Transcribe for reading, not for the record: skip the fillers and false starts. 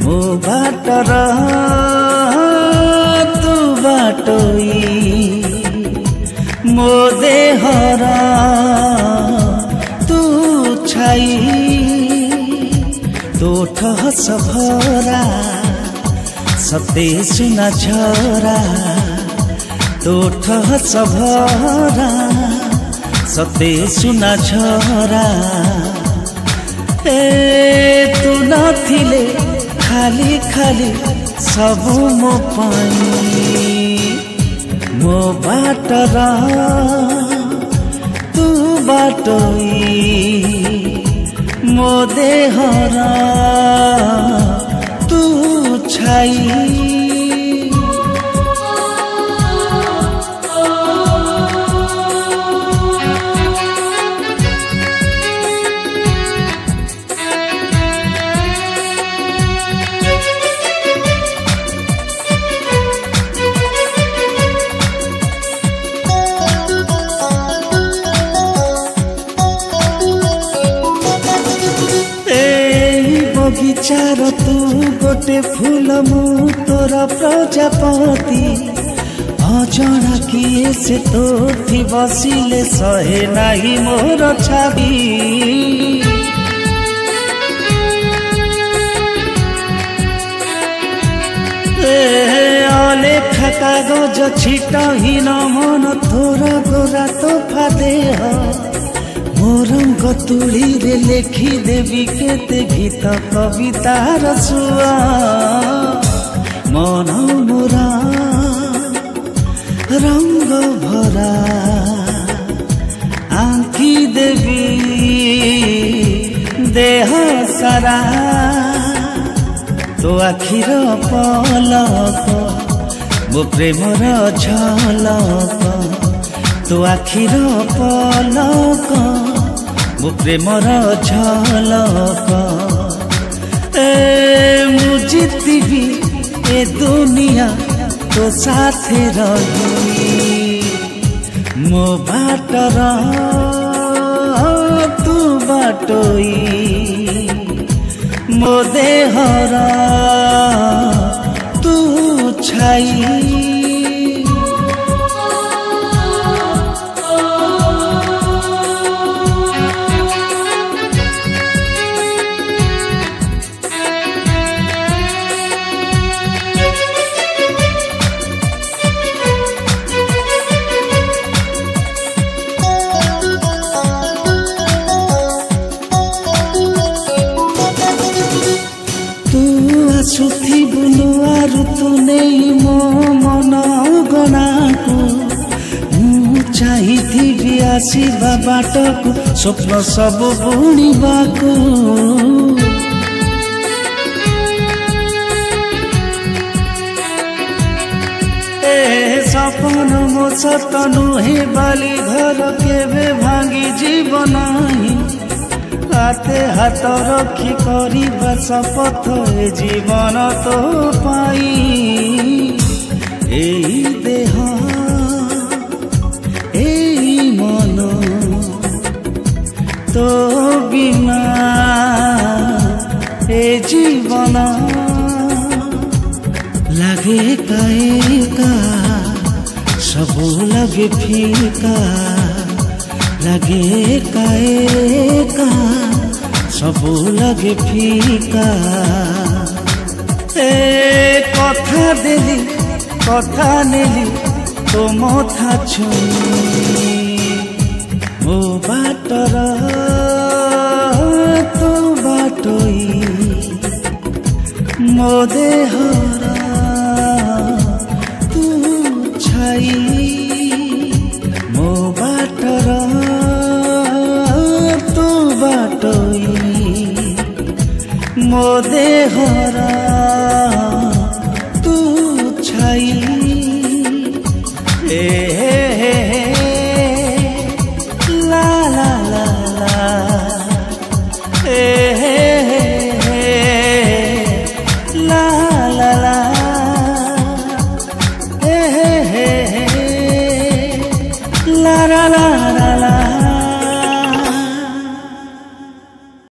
मो बाटर तू बाटोई मो देहर तू छाई तोठ हस भरा सते सुना झरा तोठ हस भरा सते सुना झरा तू नथिले खाली खाली सबु मो पानी मो बाटर तू बाटोई मो देहर तू छाई बगिचार तू गोटे फूल मु तोर प्रजापति अजणा किए से तोथी बसिले सहे नाही मोर छाबी अलेखा कागज छिटहीन मन तोर गोरा तोफा देह मोरंग तुली रे लेखी देवी केते गीत कवितार सुआ मन मोरा रंग भरा आंकी देवी देह सारा तो आखिर पलक मो प्रेमर झलक तो आखिर पलक मो प्रेमर झलक मु जीतिबी ए दुनिया तो साथे रही मो बाटर तू बाटोई मो देहर तू छाई सुथी बुलुआ ऋतु नहीं मो मन गणा को मु चाहिथी आसीबा बाटक स्वप्न सब बुणिबा को सपन मो सत नुहे बाली घर केवे भांगी जीवन हाथे हाथ रखी करिबा शपथ ए जीवन तो पाई एई देह एई मन तो बिना ए जीवन लागे काएका सब लगे फीका लगे काएका सब लगे फीका कथा देली कथा नेली तो मथा छुई मो बाटर तो बाटोई मो देहरा तू छाई मो बाटर तो बाटोई मो देहरा तू छाई